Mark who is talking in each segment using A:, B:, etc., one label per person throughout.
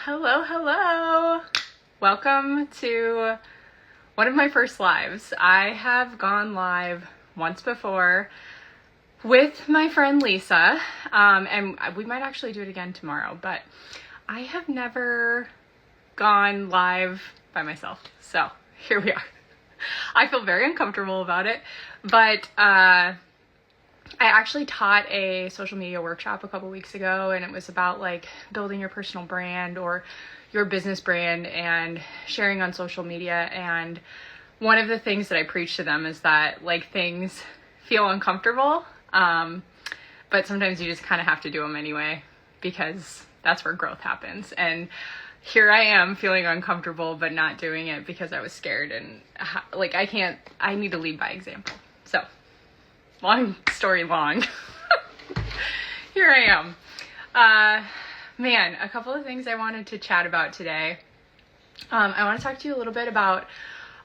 A: Hello. Welcome to one of my first lives. I have gone live once before with my friend Lisa, and we might actually do it again tomorrow, but I have never gone live by myself. So here we are. I feel very uncomfortable about it, but I actually taught a social media workshop a couple weeks ago, and it was about like building your personal brand or your business brand and sharing on social media. And one of the things that I preach to them is that like things feel uncomfortable, but sometimes you just kind of have to do them anyway because that's where growth happens. And here I am feeling uncomfortable but not doing it because I was scared, and like I need to lead by example. So long story long. Here I am. A couple of things I wanted to chat about today. I want to talk to you a little bit about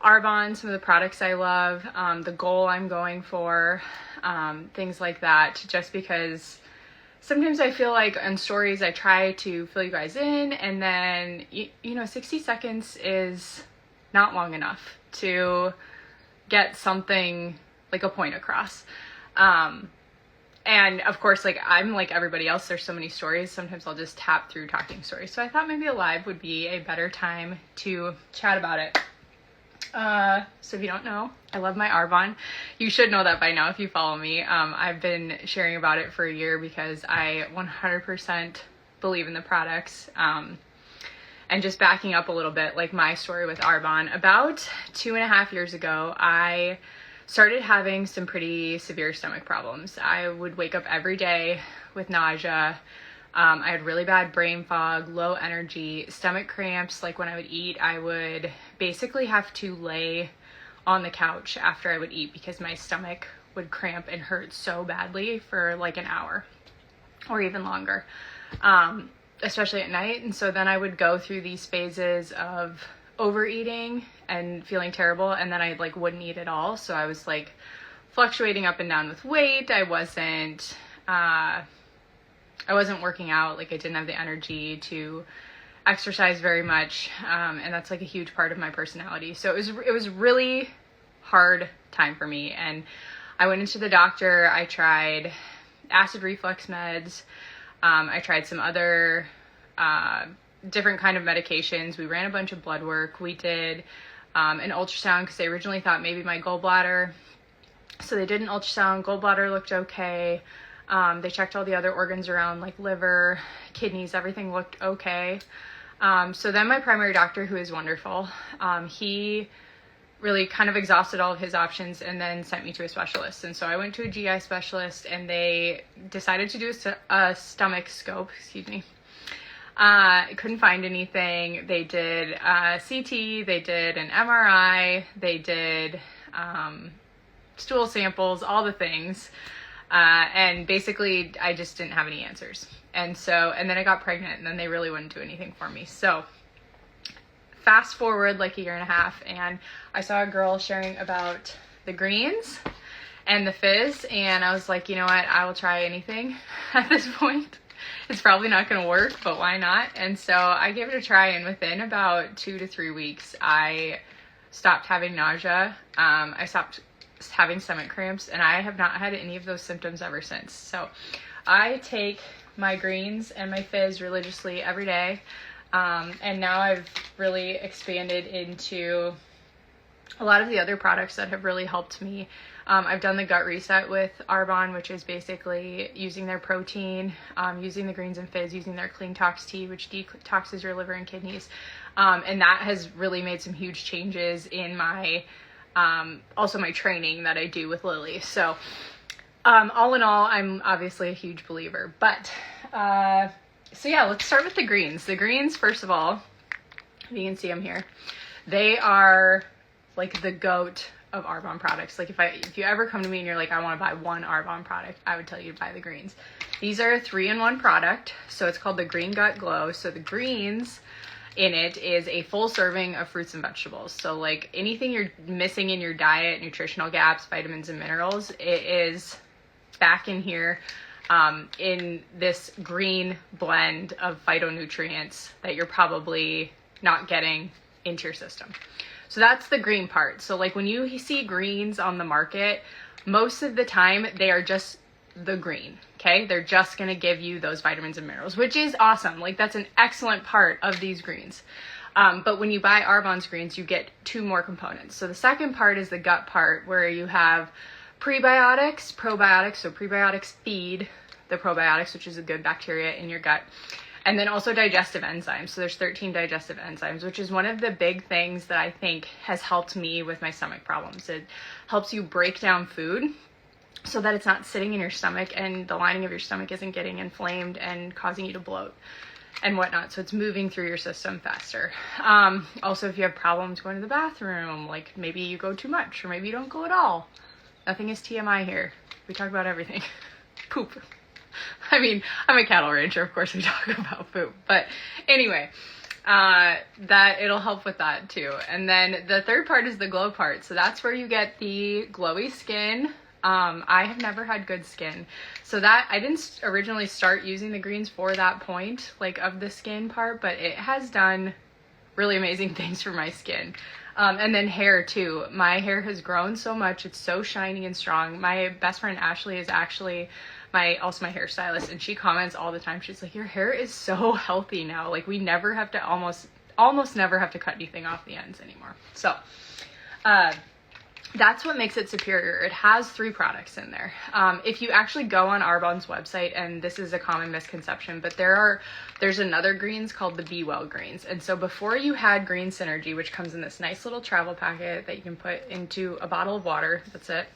A: Arbonne, some of the products I love, the goal I'm going for, things like that, just because sometimes I feel like on stories I try to fill you guys in, and then, 60 seconds is not long enough to get something like a point across. And of course, like I'm like everybody else, there's so many stories. Sometimes I'll just tap through talking stories. So I thought maybe a live would be a better time to chat about it. So if you don't know, I love my Arbonne. You should know that by now if you follow me. I've been sharing about it for a year because I 100% believe in the products. And just backing up a little bit, like my story with Arbonne, about 2.5 years ago, I started having some pretty severe stomach problems. I would wake up every day with nausea. I had really bad brain fog, low energy, stomach cramps. Like when I would eat, I would basically have to lay on the couch after I would eat because my stomach would cramp and hurt so badly for like an hour or even longer, especially at night. And so then I would go through these phases of overeating and feeling terrible, and then I like wouldn't eat at all. So I was like fluctuating up and down with weight. I wasn't working out. Like I didn't have the energy to exercise very much, and that's like a huge part of my personality. So it was really hard time for me, and I went into the doctor. I tried acid reflux meds. I tried some other different kind of medications. We ran a bunch of blood work. We did an ultrasound because they originally thought maybe my gallbladder. So they did an ultrasound. Gallbladder looked okay. They checked all the other organs around, like liver, kidneys, everything looked okay. So then my primary doctor, who is wonderful, he really kind of exhausted all of his options and then sent me to a specialist. And so I went to a GI specialist, and they decided to do a stomach scope, couldn't find anything. They did CT, they did an MRI, they did stool samples, all the things. And basically I just didn't have any answers. And then I got pregnant, and then they really wouldn't do anything for me. So fast forward like a year and a half, and I saw a girl sharing about the greens and the fizz, and I was like, you know what, I will try anything at this point. It's probably not going to work, but why not? And so I gave it a try, and within about 2 to 3 weeks, I stopped having nausea. I stopped having stomach cramps, and I have not had any of those symptoms ever since. So I take my greens and my fizz religiously every day. And now I've really expanded into a lot of the other products that have really helped me. I've done the gut reset with Arbonne, which is basically using their protein, using the greens and fizz, using their clean tox tea, which detoxes your liver and kidneys. And that has really made some huge changes in my, also my training that I do with Lily. So, all in all, I'm obviously a huge believer, but, so yeah, let's start with the greens. The greens, first of all, you can see them here. They are like the GOAT of Arbonne products. Like if you ever come to me and you're like, I want to buy one Arbonne product, I would tell you to buy the greens. These are a 3-in-1 product. So it's called the Green Gut Glow. So the greens in it is a full serving of fruits and vegetables. So like anything you're missing in your diet, nutritional gaps, vitamins and minerals, it is back in here. in this green blend of phytonutrients that you're probably not getting into your system. So that's the green part. So like when you see greens on the market, most of the time they are just the green, okay? They're just gonna give you those vitamins and minerals, which is awesome. Like that's an excellent part of these greens. But when you buy Arbonne's greens, you get 2 more components. So the second part is the gut part, where you have prebiotics, probiotics. So prebiotics feed the probiotics, which is a good bacteria in your gut. And then also digestive enzymes. So there's 13 digestive enzymes, which is one of the big things that I think has helped me with my stomach problems. It helps you break down food so that it's not sitting in your stomach and the lining of your stomach isn't getting inflamed and causing you to bloat and whatnot. So it's moving through your system faster. Also, if you have problems going to the bathroom, like maybe you go too much or maybe you don't go at all. Nothing is TMI here. We talk about everything. Poop. I mean, I'm a cattle rancher, of course we talk about poop. But anyway, that it'll help with that too. And then the third part is the glow part. So that's where you get the glowy skin. I have never had good skin. So that I didn't originally start using the greens for that point, like of the skin part, but it has done really amazing things for my skin. And then hair too. My hair has grown so much. It's so shiny and strong. My best friend Ashley is actually also my hairstylist, and she comments all the time. She's like, your hair is so healthy now. Like we never have to almost never have to cut anything off the ends anymore. So, that's what makes it superior. It has 3 products in there. If you actually go on Arbonne's website, and this is a common misconception, but there's another greens called the Be Well greens. And so before you had Green Synergy, which comes in this nice little travel packet that you can put into a bottle of water, that's it.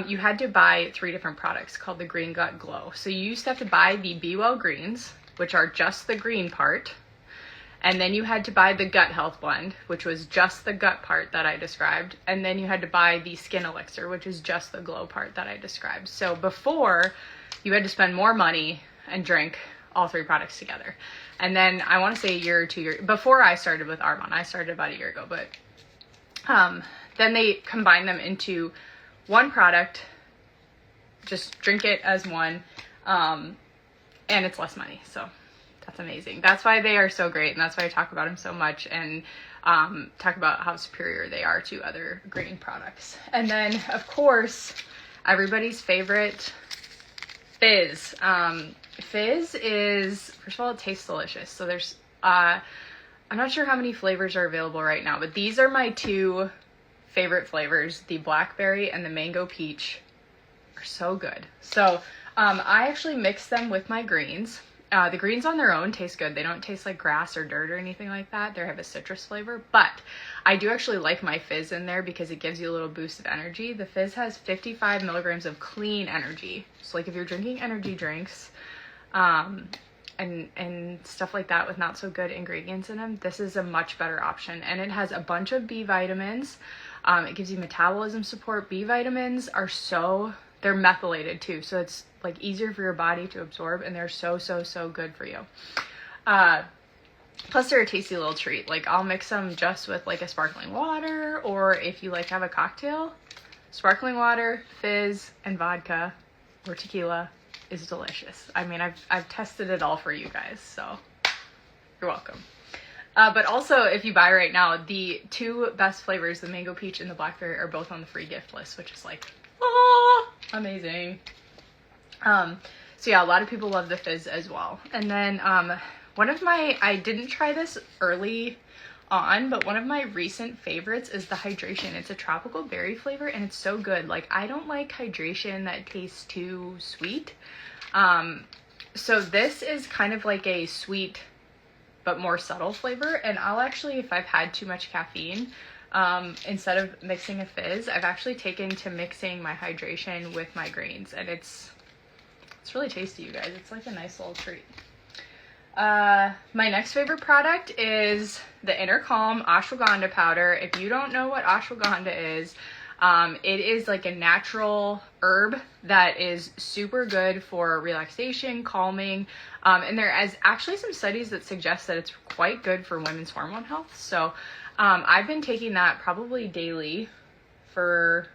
A: You had to buy 3 different products called the Green Gut Glow. So you used to have to buy the Be Well greens, which are just the green part. And then you had to buy the Gut Health Blend, which was just the gut part that I described. And then you had to buy the Skin Elixir, which is just the glow part that I described. So before, you had to spend more money and drink all 3 products together. And then I want to say a year or 2 years, before I started with Arbonne, I started about a year ago, but then they combined them into one product, just drink it as one, and it's less money. So that's amazing. That's why they are so great, and that's why I talk about them so much, and talk about how superior they are to other green products. And then, of course, everybody's favorite, fizz. Fizz is, first of all, it tastes delicious. So there's, I'm not sure how many flavors are available right now, but these are my 2 favorite flavors. The blackberry and the mango peach are so good. So I actually mix them with my greens. The greens on their own taste good. They don't taste like grass or dirt or anything like that. They have a citrus flavor, but I do actually like my fizz in there because it gives you a little boost of energy. The fizz has 55 milligrams of clean energy. So like if you're drinking energy drinks, and stuff like that with not so good ingredients in them, this is a much better option. And it has a bunch of B vitamins. It gives you metabolism support. B vitamins are they're methylated too, so it's like easier for your body to absorb, and they're so good for you. Plus they're a tasty little treat. Like I'll mix them just with like a sparkling water, or if you like to have a cocktail, sparkling water, fizz, and vodka or tequila is delicious. I mean, I've tested it all for you guys, so you're welcome. But also, if you buy right now, the 2 best flavors, the mango peach and the blackberry, are both on the free gift list, which is like, oh, amazing. So yeah, a lot of people love the fizz as well. And then I didn't try this early on, but one of my recent favorites is the hydration. It's a tropical berry flavor, and it's so good. Like, I don't like hydration that tastes too sweet. So this is kind of like a sweet but more subtle flavor, and I'll actually, if I've had too much caffeine, instead of mixing a fizz, I've actually taken to mixing my hydration with my greens, and it's really tasty, you guys. It's like a nice little treat. My next favorite product is the Inner Calm ashwagandha powder. If you don't know what ashwagandha is, it is like a natural herb that is super good for relaxation, calming, and there is actually some studies that suggest that it's quite good for women's hormone health. So I've been taking that probably daily for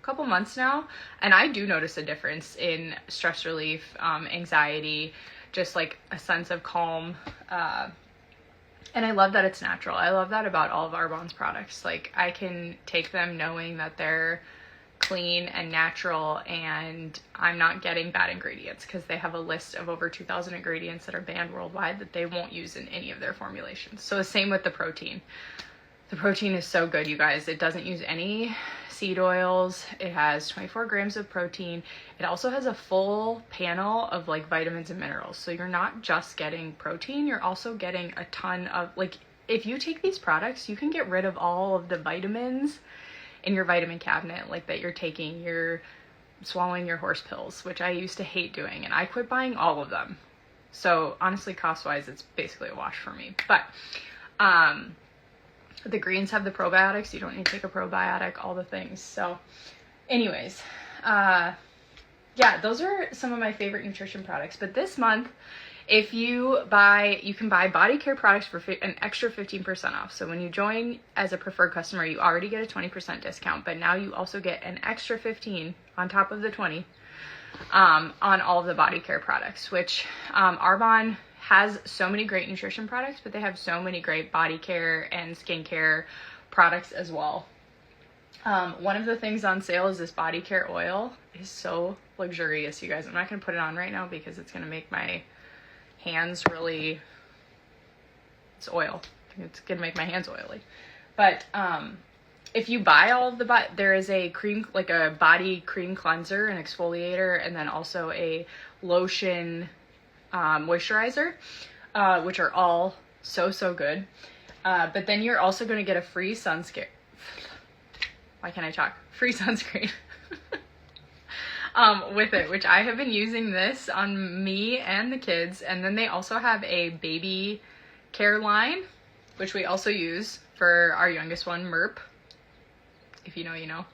A: couple months now, and I do notice a difference in stress relief, anxiety, just like a sense of calm. And I love that it's natural. I love that about all of Arbonne's products. Like, I can take them knowing that they're clean and natural, and I'm not getting bad ingredients, because they have a list of over 2,000 ingredients that are banned worldwide that they won't use in any of their formulations. So the same with the protein. The protein is so good, you guys. It doesn't use any seed oils. It has 24 grams of protein. It also has a full panel of like vitamins and minerals. So you're not just getting protein, you're also getting a ton of, like, if you take these products, you can get rid of all of the vitamins in your vitamin cabinet, like that you're taking, you're swallowing your horse pills, which I used to hate doing, and I quit buying all of them. So honestly, cost-wise, it's basically a wash for me. But the greens have the probiotics. You don't need to take a probiotic, all the things. So anyways, yeah, those are some of my favorite nutrition products. But this month, if you can buy body care products for an extra 15% off. So when you join as a preferred customer, you already get a 20% discount, but now you also get an extra 15 on top of the 20 on all of the body care products, which Arbonne has so many great nutrition products, but they have so many great body care and skincare products as well. One of the things on sale is this body care oil. It's so luxurious, you guys. I'm not going to put it on right now because it's going to make my hands really, it's oil. It's going to make my hands oily. But if you buy all of the, there is a cream, like a body cream cleanser and exfoliator, and then also a lotion moisturizer, which are all so good. But then you're also going to get a free sunscreen. Why can't I talk? Free sunscreen with it, which I have been using this on me and the kids. And then they also have a baby care line, which we also use for our youngest one, Merp. If you know, you know.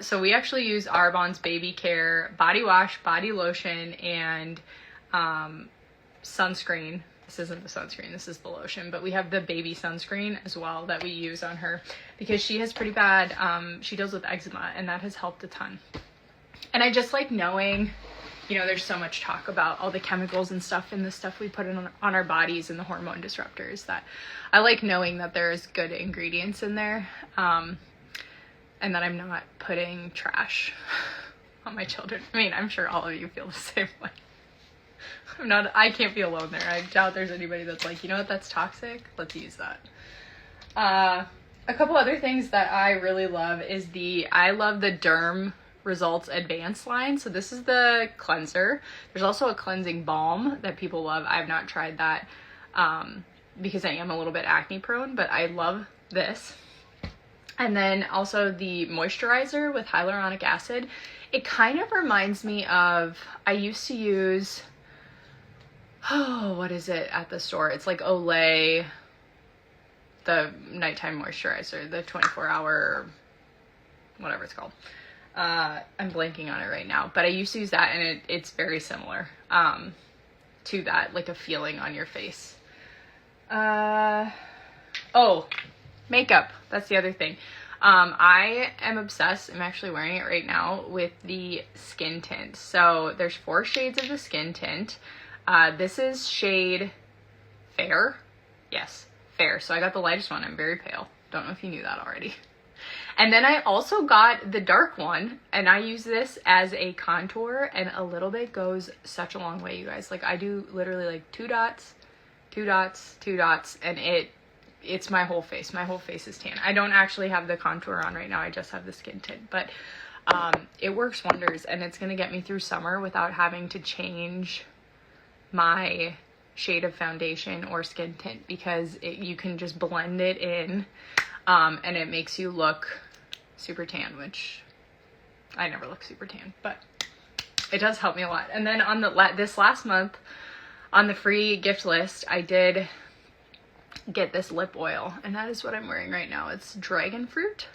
A: So we actually use Arbonne's baby care body wash, body lotion, and sunscreen. This isn't the sunscreen, this is the lotion, but we have the baby sunscreen as well that we use on her because she has pretty bad, she deals with eczema, and that has helped a ton. And I just like knowing, you know, there's so much talk about all the chemicals and stuff and the stuff we put in on our bodies and the hormone disruptors, that I like knowing that there's good ingredients in there, and that I'm not putting trash on my children. I mean, I'm sure all of you feel the same way. I can't be alone there. I doubt there's anybody that's like, you know what, that's toxic, let's use that. A couple other things that I really love is I love the Derm Results Advanced line. So this is the cleanser. There's also a cleansing balm that people love. I've not tried that because I am a little bit acne prone, but I love this. And then also the moisturizer with hyaluronic acid. It kind of reminds me of, I used to use, what is it at the store? It's like Olay, the nighttime moisturizer, the 24-hour, whatever it's called. I'm blanking on it right now, but I used to use that, and it's very similar to that, like a feeling on your face. Oh, makeup. That's the other thing. I am obsessed. I'm actually wearing it right now with the skin tint. So there's 4 shades of the skin tint. This is shade Fair. Yes, Fair. So I got the lightest one. I'm very pale. Don't know if you knew that already. And then I also got the dark one, and I use this as a contour, and a little bit goes such a long way, you guys. Like, I do literally like 2 dots, 2 dots, 2 dots, and it's my whole face. My whole face is tan. I don't actually have the contour on right now. I just have the skin tint, but it works wonders, and it's going to get me through summer without having to change my shade of foundation or skin tint, because you can just blend it in, and it makes you look super tan, which I never look super tan, but it does help me a lot. And then on this last month on the free gift list, I did get this lip oil, and that is what I'm wearing right now. It's dragon fruit.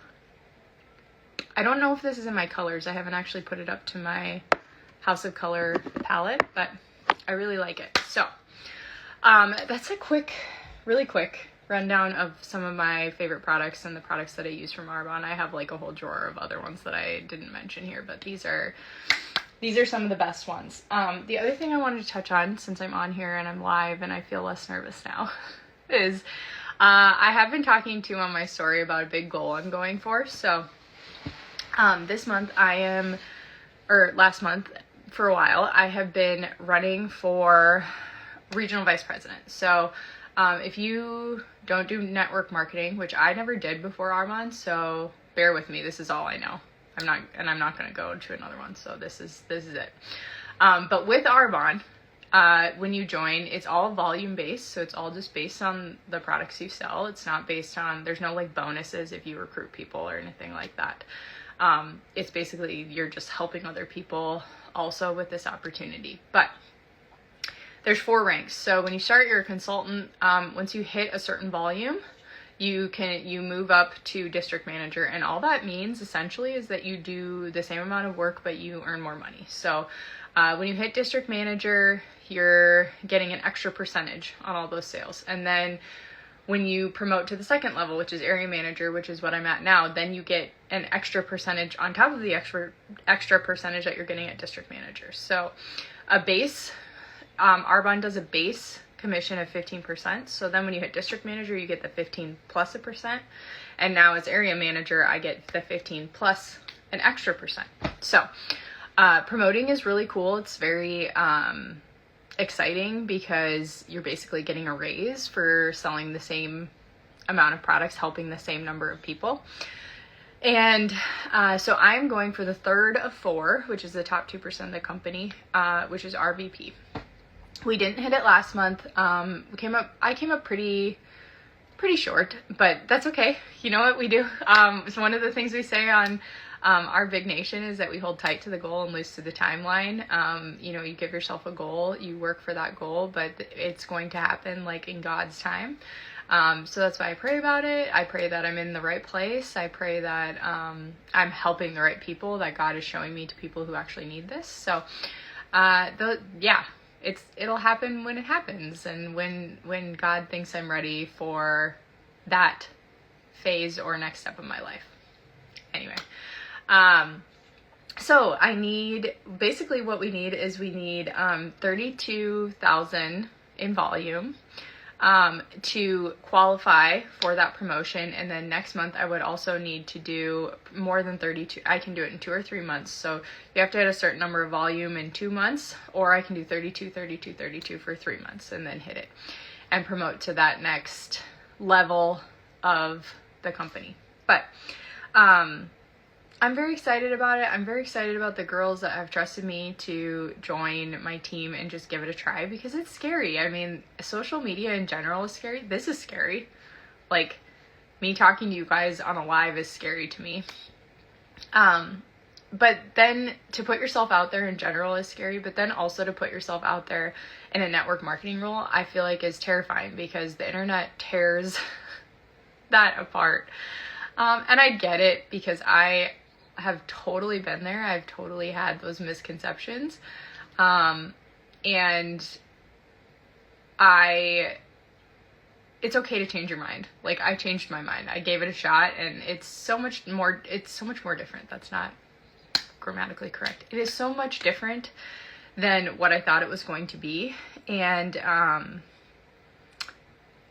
A: I don't know if this is in my colors. I haven't actually put it up to my House of Color palette, but I really like it. So that's a really quick rundown of some of my favorite products and the products that I use from Arbonne. I have like a whole drawer of other ones that I didn't mention here, but these are some of the best ones. The other thing I wanted to touch on, since I'm on here and I'm live and I feel less nervous now, is I have been talking to you on my story about a big goal I'm going for. So this month last month, for a while, I have been running for regional vice president. So if you don't do network marketing, which I never did before Arbonne, so bear with me, this is all I know. I'm not going to go to another one, so this is it. But with Arbonne, when you join, it's all volume based, so it's all just based on the products you sell. It's not based on, there's no like bonuses if you recruit people or anything like that. It's basically, you're just helping other people also with this opportunity. But there's 4 ranks. So when you start, you're a consultant. Once you hit a certain volume, you move up to district manager, and all that means essentially is that you do the same amount of work, but you earn more money. So when you hit district manager, you're getting an extra percentage on all those sales. And then when you promote to the second level, which is area manager, which is what I'm at now, then you get an extra percentage on top of the extra percentage that you're getting at district manager. So a base, Arbonne does a base commission of 15%. So then when you hit district manager, you get the 15 plus a percent. And now as area manager, I get the 15 plus an extra percent. So promoting is really cool. It's very exciting because you're basically getting a raise for selling the same amount of products, helping the same number of people. And so I'm going for the third of 4, which is the top 2% of the company, which is RVP. We didn't hit it last month. I came up pretty short, but that's okay. You know what we do? So one of the things we say on our big nation is that we hold tight to the goal and loose to the timeline. You give yourself a goal, you work for that goal, but it's going to happen like in God's time. So that's why I pray about it. I pray that I'm in the right place. I pray that I'm helping the right people, that God is showing me to people who actually need this. So it'll happen when it happens, and when God thinks I'm ready for that phase or next step of my life. Anyway, so basically what we need is 32,000 in volume to qualify for that promotion. And then next month I would also need to do more than 32. I can do it in 2 or 3 months. So you have to hit a certain number of volume in 2 months, or I can do 32 for 3 months and then hit it and promote to that next level of the company. But I'm very excited about it. I'm very excited about the girls that have trusted me to join my team and just give it a try, because it's scary. I mean, social media in general is scary. This is scary. Like, me talking to you guys on a live is scary to me. But then to put yourself out there in general is scary, but then also to put yourself out there in a network marketing role, I feel like is terrifying, because the internet tears that apart. And I get it, because I have totally been there. I've totally had those misconceptions. And it's okay to change your mind. Like, I changed my mind. I gave it a shot, and it's so much more different. That's not grammatically correct. It is so much different than what I thought it was going to be. And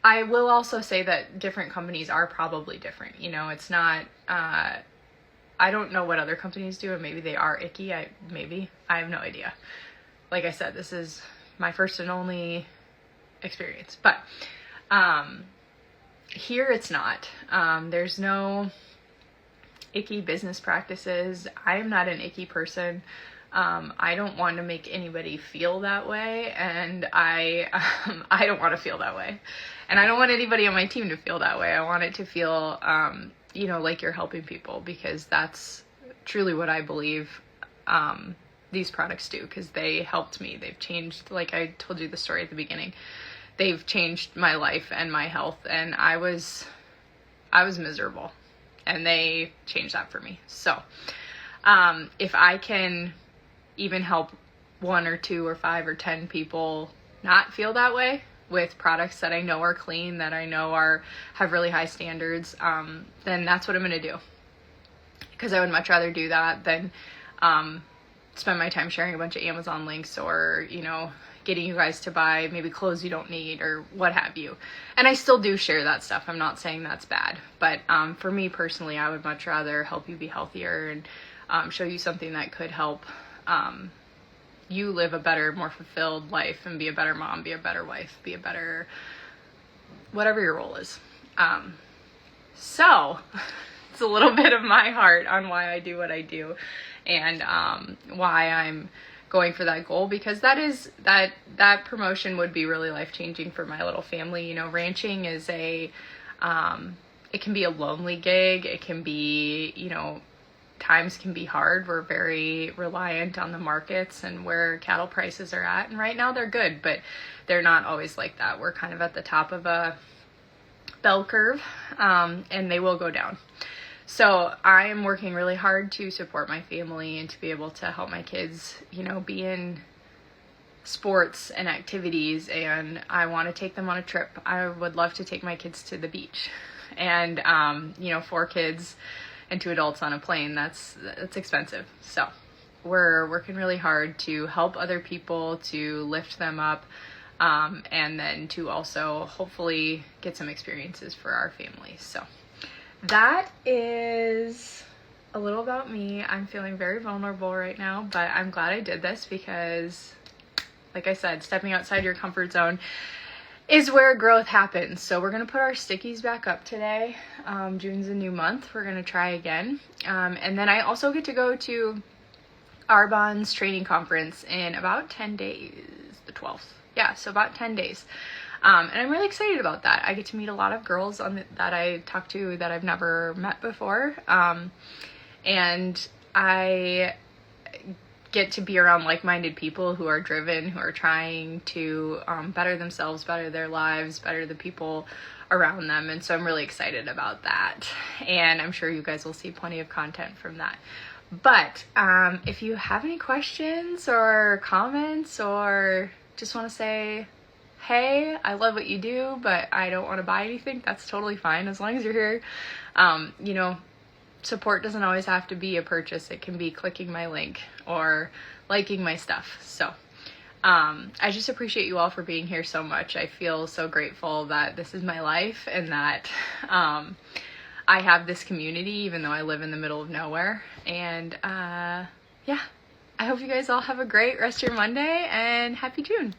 A: I will also say that different companies are probably different. It's not, I don't know what other companies do, and maybe they are icky. I have no idea. Like I said, this is my first and only experience, but here it's not. There's no icky business practices. I am not an icky person. I don't want to make anybody feel that way, and I don't want to feel that way, and I don't want anybody on my team to feel that way. I want it to feel like you're helping people, because that's truly what I believe these products do, because they helped me. They've changed, like I told you the story at the beginning, they've changed my life and my health, and I was miserable, and they changed that for me. So if I can even help 1 or 2 or 5 or 10 people not feel that way, with products that I know are clean, that I know have really high standards, then that's what I'm going to do. Because I would much rather do that than spend my time sharing a bunch of Amazon links or, getting you guys to buy maybe clothes you don't need or what have you. And I still do share that stuff. I'm not saying that's bad. But for me personally, I would much rather help you be healthier and show you something that could help you live a better, more fulfilled life and be a better mom, be a better wife, be a better, whatever your role is. So it's a little bit of my heart on why I do what I do and why I'm going for that goal, because that promotion would be really life-changing for my little family. Ranching is it can be a lonely gig. It can be, times can be hard. We're very reliant on the markets and where cattle prices are at. And right now they're good, but they're not always like that. We're kind of at the top of a bell curve, and they will go down. So I am working really hard to support my family and to be able to help my kids, be in sports and activities, and I want to take them on a trip. I would love to take my kids to the beach, and 4 kids and 2 adults on a plane, that's expensive. So we're working really hard to help other people, to lift them up, and then to also hopefully get some experiences for our family. So that is a little about me. I'm feeling very vulnerable right now, but I'm glad I did this because, like I said, stepping outside your comfort zone is where growth happens. So we're going to put our stickies back up today. June's a new month. We're going to try again. And then I also get to go to Arbonne's training conference in about 10 days, the 12th. Yeah, so about 10 days. And I'm really excited about that. I get to meet a lot of girls that I talk to that I've never met before. And I get to be around like-minded people who are driven, who are trying to better themselves, better their lives, better the people around them. And so I'm really excited about that. And I'm sure you guys will see plenty of content from that. But if you have any questions or comments or just want to say, hey, I love what you do, but I don't want to buy anything, that's totally fine as long as you're here. Support doesn't always have to be a purchase. It can be clicking my link or liking my stuff. So I just appreciate you all for being here so much. I feel so grateful that this is my life and that I have this community even though I live in the middle of nowhere. And yeah, I hope you guys all have a great rest of your Monday and happy June.